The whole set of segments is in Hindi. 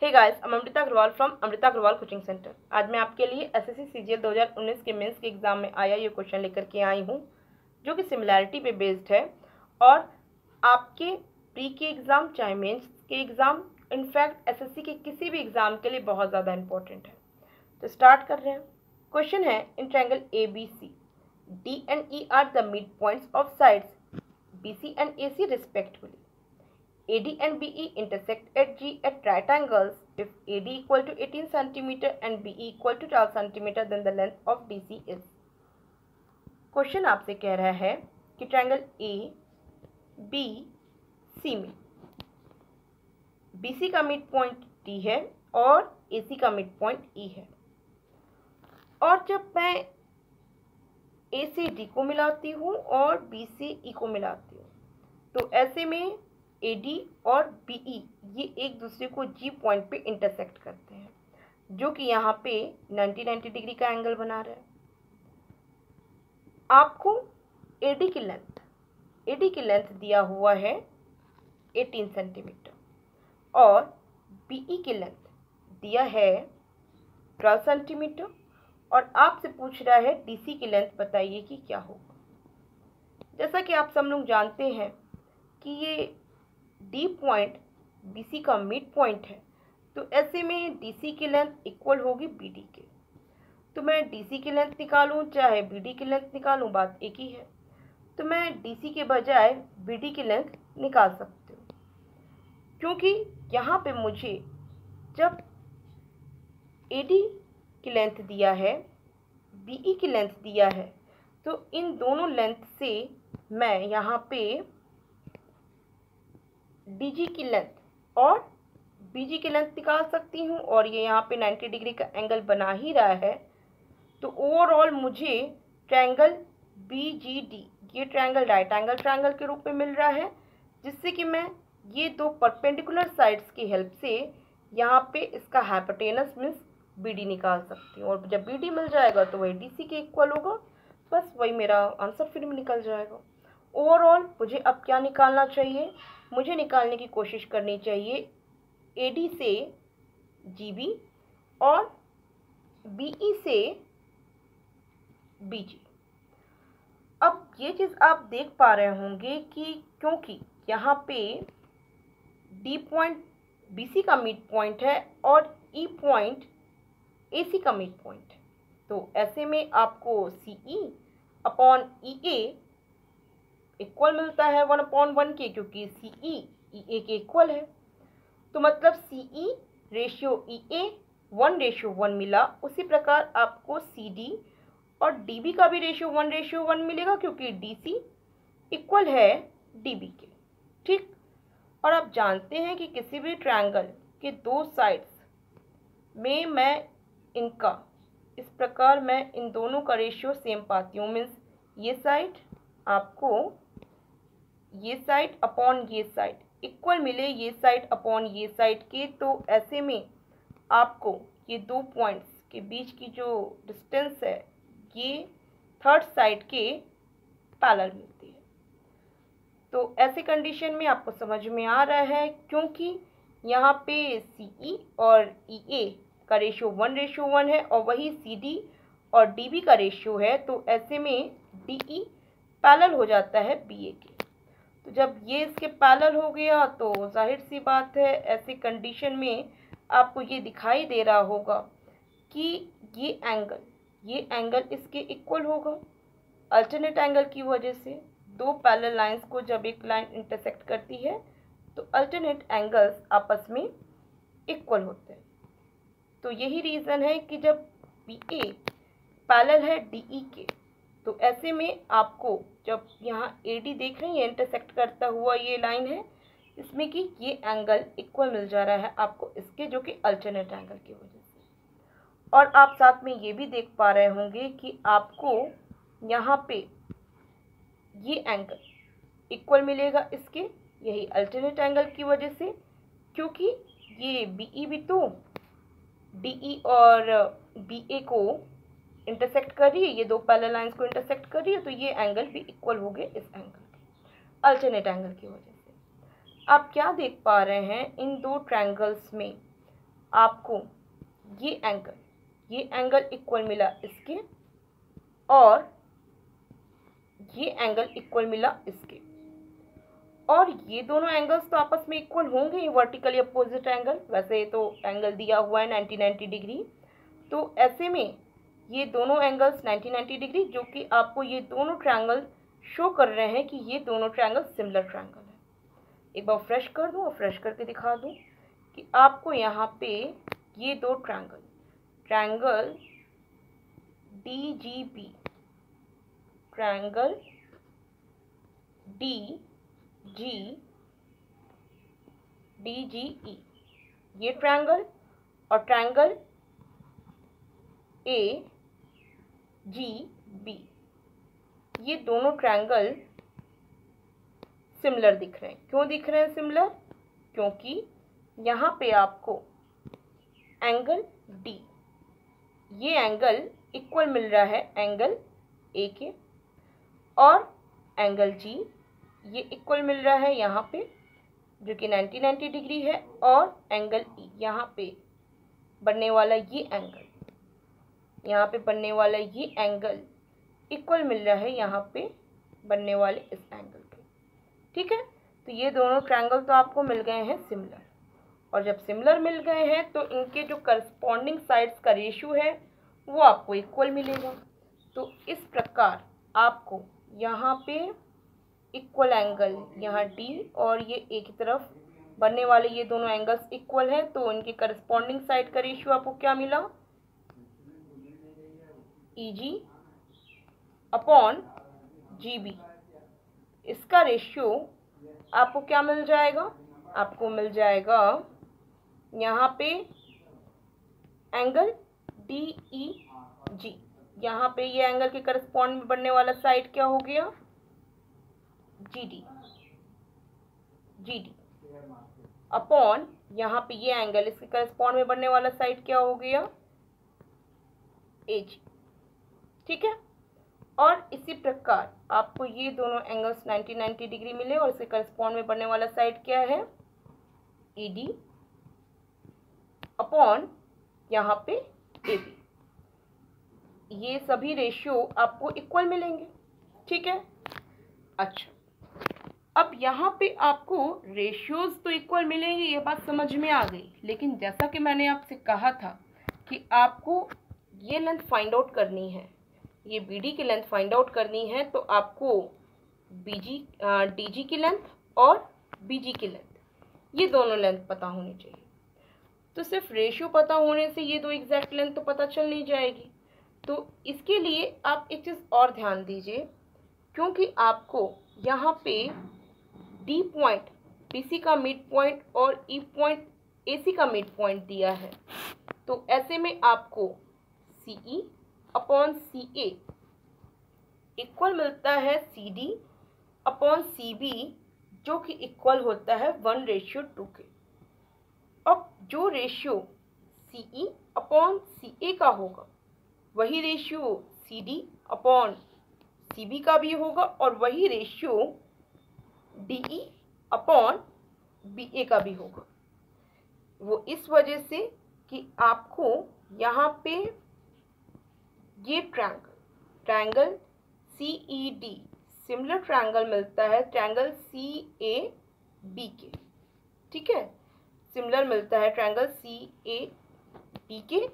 Hey guys, I'm Amrita Agarwal from Amrita Agarwal coaching centre. आज मैं आपके लिए एसएससी सीजीएल 2019 के मेंस के एग्जाम में आया ये क्वेश्चन लेकर के आई हूँ, जो कि सिमिलैरिटी पे बेस्ड है और आपके प्री के एग्जाम चाहे मेंस के एग्जाम, इनफैक्ट एसएससी के किसी भी एग्जाम के लिए बहुत ज़्यादा इंपॉर्टेंट है। तो स्टार्ट कर रहे हैं। क्वेश्चन है, in triangle A B C D and E are the mid points of sides BC and AC respectively. AD and BE intersect at G at right angles. If AD equal to 18 cm and BE equal to 12 cm, then the length of DC is. Question आपसे कह रहा है कि ट्रायंगल A, B, C में BC का मिड पॉइंट D है और AC का मिड पॉइंट E है, और जब मैं A से D को मिलाती हूँ और B से E को मिलाती हूँ, तो ऐसे में AD और BE ये एक दूसरे को G पॉइंट पे इंटरसेक्ट करते हैं, जो कि यहाँ पे 90 डिग्री का एंगल बना रहा है। आपको AD की लेंथ दिया हुआ है 18 सेंटीमीटर और BE की लेंथ दिया है 12 सेंटीमीटर, और आपसे पूछ रहा है DC की लेंथ बताइए कि क्या होगा। जैसा कि आप सब लोग जानते हैं कि ये D पॉइंट BC का मिड पॉइंट है, तो ऐसे में DC की लेंथ इक्वल होगी BD के। तो मैं DC की लेंथ निकालूं चाहे BD की लेंथ निकालूं, बात एक ही है। तो मैं DC के बजाय BD की लेंथ निकाल सकती हूँ, क्योंकि यहाँ पे मुझे जब AD की लेंथ दिया है, BE की लेंथ दिया है, तो इन दोनों लेंथ से मैं यहाँ पे DG की लेंथ और BG की लेंथ निकाल सकती हूँ, और ये यहाँ पे 90 डिग्री का एंगल बना ही रहा है। तो ओवरऑल मुझे ट्रायंगल BGD ये ट्रायंगल राइट एंगल ट्रायंगल के रूप में मिल रहा है, जिससे कि मैं ये दो परपेंडिकुलर साइड्स की हेल्प से यहाँ पे इसका हाइपोटेनस मीन्स BD निकाल सकती हूँ, और जब BD मिल जाएगा तो वही DC के इक्वल होगा। बस वही मेरा आंसर फिर में निकल जाएगा। ओवरऑल मुझे अब क्या निकालना चाहिए? मुझे निकालने की कोशिश करनी चाहिए AD से GB और BE से BG। अब ये चीज़ आप देख पा रहे होंगे कि क्योंकि यहाँ पे D पॉइंट BC का मिड पॉइंट है और E पॉइंट AC का मिड पॉइंट है, तो ऐसे में आपको CE अपॉन EA इक्वल मिलता है 1/1 के, क्योंकि CE EA के इक्वल है। तो मतलब CE रेशियो EA 1:1 मिला। उसी प्रकार आपको CD और DB का भी रेशियो 1:1 मिलेगा, क्योंकि DC इक्वल है DB के। ठीक, और आप जानते हैं कि किसी भी ट्रायंगल के दो साइड्स में मैं इनका इस प्रकार मैं इन दोनों का रेशियो सेम पाती हूँ। मीन्स ये साइड आपको ये साइड अपॉन ये साइड इक्वल मिले, ये साइड अपॉन ये साइड के, तो ऐसे में आपको ये दो पॉइंट्स के बीच की जो डिस्टेंस है ये थर्ड साइड के पैरेलल मिलती है। तो ऐसे कंडीशन में आपको समझ में आ रहा है, क्योंकि यहाँ पे CE और EA का रेशियो 1:1 है और वही CD और DB का रेशियो है, तो ऐसे में DE पैरेलल हो जाता है BA के। तो जब ये इसके पैरेलल हो गया तो जाहिर सी बात है ऐसी कंडीशन में आपको ये दिखाई दे रहा होगा कि ये एंगल इसके इक्वल होगा। अल्टरनेट एंगल की वजह से दो पैरेलल लाइंस को जब एक लाइन इंटरसेक्ट करती है तो अल्टरनेट एंगल्स आपस में इक्वल होते हैं। तो यही रीज़न है कि जब BA पैरेलल है DE के, तो ऐसे में आपको जब यहाँ AD देख रहे हैं इंटरसेक्ट करता हुआ ये लाइन है, इसमें कि ये एंगल इक्वल मिल जा रहा है आपको इसके, जो कि अल्टरनेट एंगल की वजह से। और आप साथ में ये भी देख पा रहे होंगे कि आपको यहाँ पे ये एंगल इक्वल मिलेगा इसके, यही अल्टरनेट एंगल की वजह से, क्योंकि ये BE भी तो DE और BA को इंटरसेक्ट कर रही है, ये दो पैरेलल लाइंस को इंटरसेक्ट कर रही है, तो ये एंगल भी इक्वल हो गए इस एंगल के अल्टरनेट एंगल की वजह से। आप क्या देख पा रहे हैं, इन दो ट्रायंगल्स में आपको ये एंगल इक्वल मिला इसके, और ये एंगल इक्वल मिला इसके, और ये दोनों एंगल्स तो आपस में इक्वल होंगे ही, वर्टिकली अपोजिट एंगल। वैसे तो एंगल दिया हुआ है 90 डिग्री, तो ऐसे में ये दोनों एंगल्स 90 डिग्री, जो कि आपको ये दोनों ट्रायंगल शो कर रहे हैं कि ये दोनों ट्रायंगल सिमिलर ट्रायंगल है। एक बार फ्रेश कर दूँ और फ्रेश करके दिखा दूँ कि आपको यहाँ पे ये दो ट्रायंगल DGB, ट्रायंगल DGE, ये ट्रायंगल, और ट्रायंगल AGB, ये दोनों ट्रायंगल सिमिलर दिख रहे हैं। क्यों दिख रहे हैं सिमिलर? क्योंकि यहाँ पे आपको एंगल D, ये एंगल इक्वल मिल रहा है एंगल A के, और एंगल G ये इक्वल मिल रहा है यहाँ पे, जो कि 90 डिग्री है, और एंगल E यहाँ पे बनने वाला ये एंगल, यहाँ पे बनने वाला ये एंगल इक्वल मिल रहा है यहाँ पे बनने वाले इस एंगल के। ठीक है, तो ये दोनों ट्रायंगल तो आपको मिल गए हैं सिमिलर, और जब सिमिलर मिल गए हैं तो इनके जो करस्पॉन्डिंग साइड्स का रेशियो है वो आपको इक्वल मिलेगा। तो इस प्रकार आपको यहाँ पे इक्वल एंगल, यहाँ D और ये A की तरफ बनने वाले ये दोनों एंगल्स इक्वल हैं, तो इनके करस्पॉन्डिंग साइड का रेशियो आपको क्या मिला? EG upon GB। इसका रेशियो आपको क्या मिल जाएगा? आपको मिल जाएगा यहाँ पे एंगल DEG। यहाँ पे ये एंगल के करस्पॉन्ड में बनने वाला साइड क्या हो गया? GD अपॉन यहाँ पे ये एंगल, इसके करस्पॉन्ड में बनने वाला साइड क्या हो गया? AG। ठीक है, और इसी प्रकार आपको ये दोनों एंगल्स 90 डिग्री मिले, और इसके करस्पॉन्ड में बनने वाला साइड क्या है? ED अपॉन यहाँ पे AB। ये सभी रेशियो आपको इक्वल मिलेंगे। ठीक है, अच्छा, अब यहाँ पे आपको रेशियोज तो इक्वल मिलेंगे, ये बात समझ में आ गई, लेकिन जैसा कि मैंने आपसे कहा था कि आपको ये लेंथ फाइंड आउट करनी है, ये BD की लेंथ फाइंड आउट करनी है, तो आपको DG की लेंथ और BG की लेंथ, ये दोनों लेंथ पता होनी चाहिए। तो सिर्फ रेशियो पता होने से ये दो एग्जैक्ट लेंथ तो पता चल नहीं जाएगी। तो इसके लिए आप एक चीज़ और ध्यान दीजिए, क्योंकि आपको यहाँ पे D पॉइंट BC का मिड पॉइंट और E पॉइंट AC का मिड पॉइंट दिया है, तो ऐसे में आपको CE अपॉन CA इक्वल मिलता है CD अपॉन CB, जो कि इक्वल होता है 1:2 के। अब जो रेशियो CE अपॉन CA का होगा, वही रेशियो CD अपॉन CB का भी होगा, और वही रेशियो DE अपॉन BA का भी होगा। वो इस वजह से कि आपको यहाँ पे ये ट्रायंगल CED सिमिलर ट्रायंगल मिलता है ट्रायंगल CAB के। ठीक है, सिमिलर मिलता है ट्रायंगल CAB के,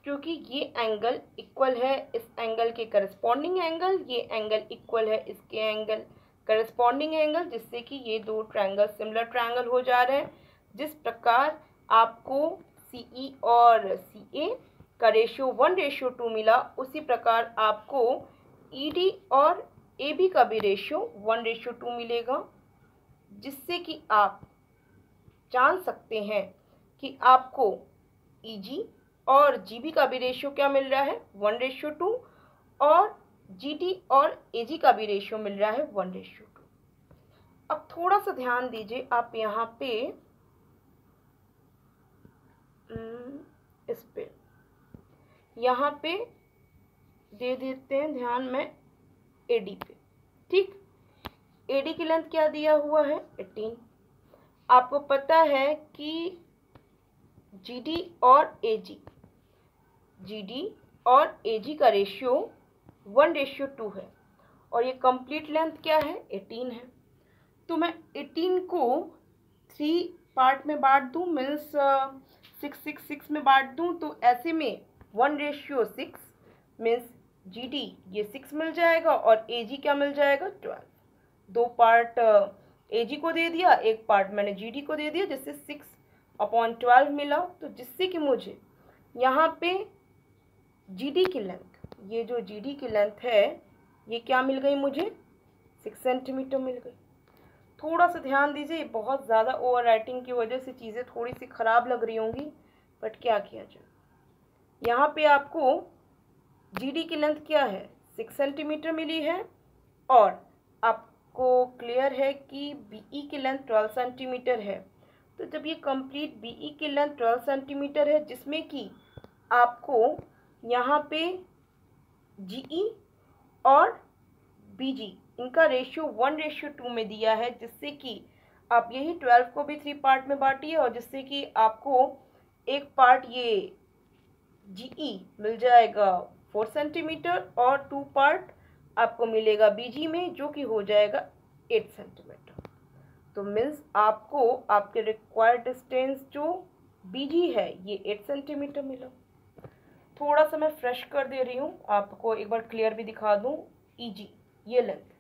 क्योंकि ये एंगल इक्वल है इस एंगल के करस्पॉन्डिंग एंगल, ये एंगल इक्वल है इसके एंगल करस्पॉन्डिंग एंगल, जिससे कि ये दो ट्रायंगल सिमिलर ट्रायंगल हो जा रहे हैं। जिस प्रकार आपको CE और CA का रेशियो 1:2 मिला, उसी प्रकार आपको ED और AB का भी रेशियो 1:2 मिलेगा, जिससे कि आप जान सकते हैं कि आपको EG और GB का भी रेशियो क्या मिल रहा है? 1:2, और GD और AG का भी रेशियो मिल रहा है 1:2। अब थोड़ा सा ध्यान दीजिए, आप यहाँ पे इस पे यहाँ पे दे देते हैं ध्यान में AD पे। ठीक, AD की लेंथ क्या दिया हुआ है? 18। आपको पता है कि GD और AG, GD और AG का रेशियो 1:2 है और ये कंप्लीट लेंथ क्या है 18 है। तो मैं 18 को 3 पार्ट में बांट दूँ, मीन्स 6 में बांट दूँ, तो ऐसे में 1:6 मीन्स GD ये 6 मिल जाएगा और AG क्या मिल जाएगा 12। 2 पार्ट AG को दे दिया, 1 पार्ट मैंने GD को दे दिया, जिससे 6/12 मिला। तो जिससे कि मुझे यहाँ पे GD की लेंथ, ये जो GD की लेंथ है ये क्या मिल गई मुझे 6 सेंटीमीटर मिल गई। थोड़ा सा ध्यान दीजिए, बहुत ज़्यादा ओवर राइटिंग की वजह से चीज़ें थोड़ी सी ख़राब लग रही होंगी, बट क्या किया जाए। यहाँ पे आपको GD की लेंथ क्या है 6 सेंटीमीटर मिली है और आपको क्लियर है कि BE की लेंथ 12 सेंटीमीटर है। तो जब ये कंप्लीट BE की लेंथ 12 सेंटीमीटर है, जिसमें कि आपको यहाँ पे GE और BG इनका रेशियो 1:2 में दिया है, जिससे कि आप यही 12 को भी 3 पार्ट में बांटिए और जिससे कि आपको एक पार्ट ये GE मिल जाएगा 4 सेंटीमीटर और 2 पार्ट आपको मिलेगा BG में, जो कि हो जाएगा 8 सेंटीमीटर। तो मीन्स आपको आपके रिक्वायर्ड डिस्टेंस जो BG है ये 8 सेंटीमीटर मिला। थोड़ा सा मैं फ्रेश कर दे रही हूँ, आपको एक बार क्लियर भी दिखा दूँ। EG ये लेंथ,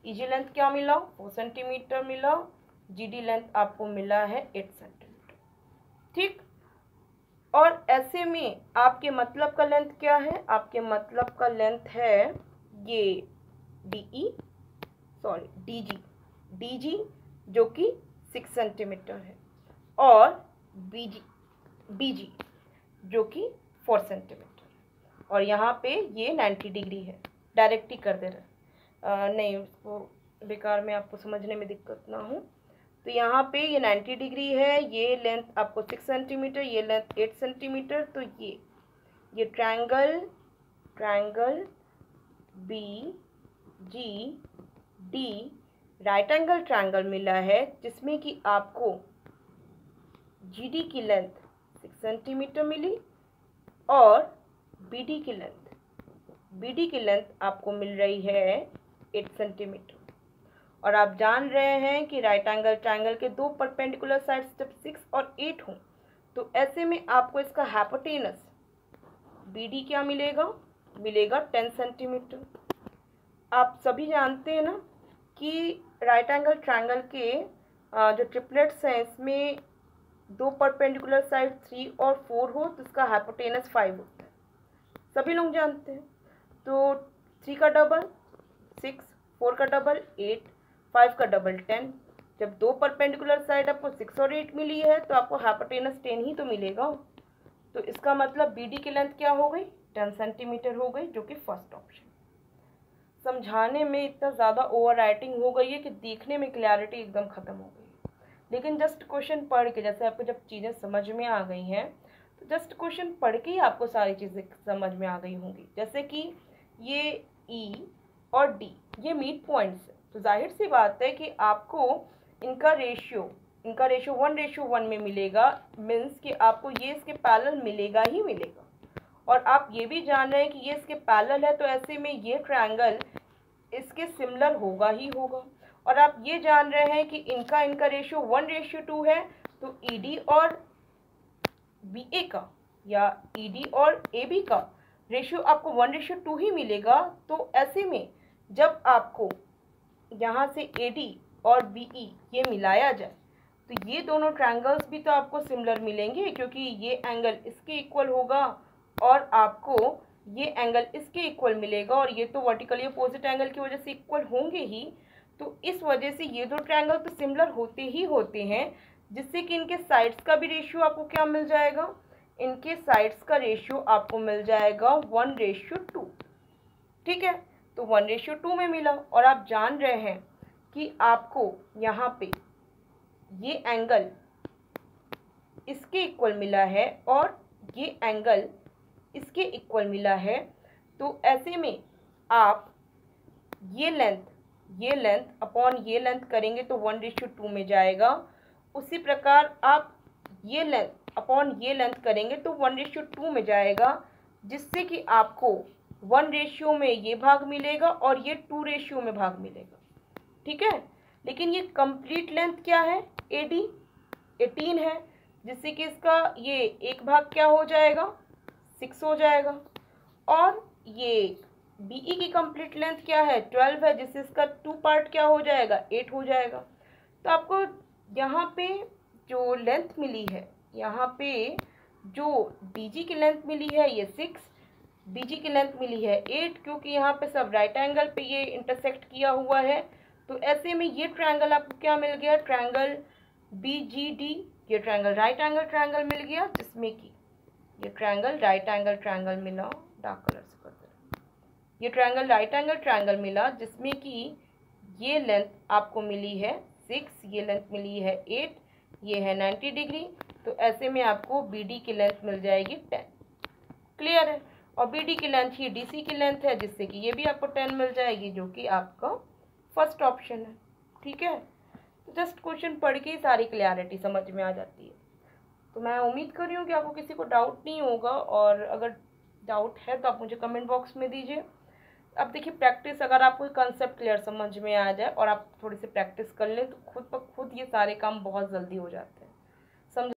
EG लेंथ क्या मिला 4 सेंटीमीटर मिला, GD लेंथ आपको मिला है 8 सेंटीमीटर। ठीक, और ऐसे में आपके मतलब का लेंथ क्या है, आपके मतलब का लेंथ है ये DG जो कि 6 सेंटीमीटर है और BG जो कि 4 सेंटीमीटर, और यहाँ पे ये 90 डिग्री है। डायरेक्ट ही कर दे रहा नहीं, उसको बेकार में आपको समझने में दिक्कत ना हो। तो यहाँ पे ये 90 डिग्री है, ये लेंथ आपको 6 सेंटीमीटर, ये लेंथ 8 सेंटीमीटर। तो ये triangle BGD right angle triangle मिला है, जिसमें कि आपको GD की लेंथ 6 सेंटीमीटर मिली और BD की लेंथ आपको मिल रही है 8 सेंटीमीटर। और आप जान रहे हैं कि राइट एंगल ट्रायंगल के 2 परपेंडिकुलर साइड्स जब 6 और 8 हों, तो ऐसे में आपको इसका हाइपोटेनस BD क्या मिलेगा 10 सेंटीमीटर। आप सभी जानते हैं ना कि राइट एंगल ट्रायंगल के जो ट्रिपलेट्स हैं, इसमें 2 परपेंडिकुलर साइड 3 और 4 हो तो इसका हाइपोटेनस 5 होता है, सभी लोग जानते हैं। तो 3 का डबल 6, 4 का डबल 8, 5 का डबल 10। जब 2 परपेंडिकुलर साइड आपको 6 और 8 मिली है तो आपको हाइपोटेनस 10 ही तो मिलेगा। तो इसका मतलब BD की लेंथ क्या हो गई 10 सेंटीमीटर हो गई, जो कि फर्स्ट ऑप्शन। समझाने में इतना ज़्यादा ओवर राइटिंग हो गई है कि देखने में क्लैरिटी एकदम ख़त्म हो गई। लेकिन जस्ट क्वेश्चन पढ़ के, जैसे आपको जब चीज़ें समझ में आ गई हैं तो जस्ट क्वेश्चन पढ़ के ही आपको सारी चीज़ें समझ में आ गई होंगी। जैसे कि ये E और D ये मिड पॉइंट्स है, तो जाहिर सी बात है कि आपको इनका रेशियो 1:1 में मिलेगा, मीन्स कि आपको ये इसके पैरेलल मिलेगा ही मिलेगा। और आप ये भी जान रहे हैं कि ये इसके पैरेलल है, तो ऐसे में ये ट्रायंगल इसके सिमिलर होगा ही होगा। और आप ये जान रहे हैं कि इनका रेशियो 1:2 है, तो ED और BA का या ED और AB का रेशियो आपको 1:2 ही मिलेगा। तो ऐसे में जब आपको यहाँ से AD और BE ये मिलाया जाए तो ये दोनों ट्रायंगल्स भी तो आपको सिमिलर मिलेंगे, क्योंकि ये एंगल इसके इक्वल होगा और आपको ये एंगल इसके इक्वल मिलेगा, और ये तो वर्टिकली अपोजिट एंगल की वजह से इक्वल होंगे ही। तो इस वजह से ये दो ट्रायंगल तो सिमिलर होते ही होते हैं, जिससे कि इनके साइड्स का भी रेशियो आपको क्या मिल जाएगा, इनके साइड्स का रेशियो आपको मिल जाएगा 1:2। ठीक है, तो 1:2 में मिला। और आप जान रहे हैं कि आपको यहाँ पे ये एंगल इसके इक्वल मिला है और ये एंगल इसके इक्वल मिला है। तो ऐसे में आप ये लेंथ अपॉन ये लेंथ करेंगे तो 1:2 में जाएगा। उसी प्रकार आप ये लेंथ अपॉन ये लेंथ करेंगे तो 1:2 में जाएगा, जिससे कि आपको 1 रेशियो में ये भाग मिलेगा और ये 2 रेशियो में भाग मिलेगा। ठीक है, लेकिन ये कंप्लीट लेंथ क्या है, AD 18 है, जिससे कि इसका ये एक भाग क्या हो जाएगा, 6 हो जाएगा। और ये BE की कंप्लीट लेंथ क्या है, 12 है, जिससे इसका 2 पार्ट क्या हो जाएगा, 8 हो जाएगा। तो आपको यहाँ पे जो लेंथ मिली है, यहाँ पे जो BG की लेंथ मिली है ये 6, BG की लेंथ मिली है 8, क्योंकि यहाँ पे सब राइट एंगल पे ये इंटरसेक्ट किया हुआ है। तो ऐसे में ये ट्रायंगल आपको क्या मिल गया, ट्रायंगल BGD, ये ट्रायंगल राइट एंगल ट्रायंगल मिल गया, जिसमें कि ये ट्रायंगल राइट एंगल ट्रायंगल मिला, डार्क कलर से कर दे, ये ट्रायंगल राइट एंगल ट्रायंगल मिला, जिसमें कि ये लेंथ आपको मिली है 6, ये लेंथ मिली है 8, ये है 90 डिग्री। तो ऐसे में आपको BD की लेंथ मिल जाएगी 10। क्लियर है, और BD की लेंथ ही DC की लेंथ है, जिससे कि ये भी आपको 10 मिल जाएगी, जो कि आपका फर्स्ट ऑप्शन है। ठीक है, तो जस्ट क्वेश्चन पढ़ के ही सारी क्लियरिटी समझ में आ जाती है। तो मैं उम्मीद कर रही हूँ कि आपको किसी को डाउट नहीं होगा, और अगर डाउट है तो आप मुझे कमेंट बॉक्स में दीजिए। अब देखिए प्रैक्टिस, अगर आपको कंसेप्ट क्लियर समझ में आ जाए और आप थोड़ी सी प्रैक्टिस कर लें तो खुद ब खुद ये सारे काम बहुत जल्दी हो जाते हैं। समझ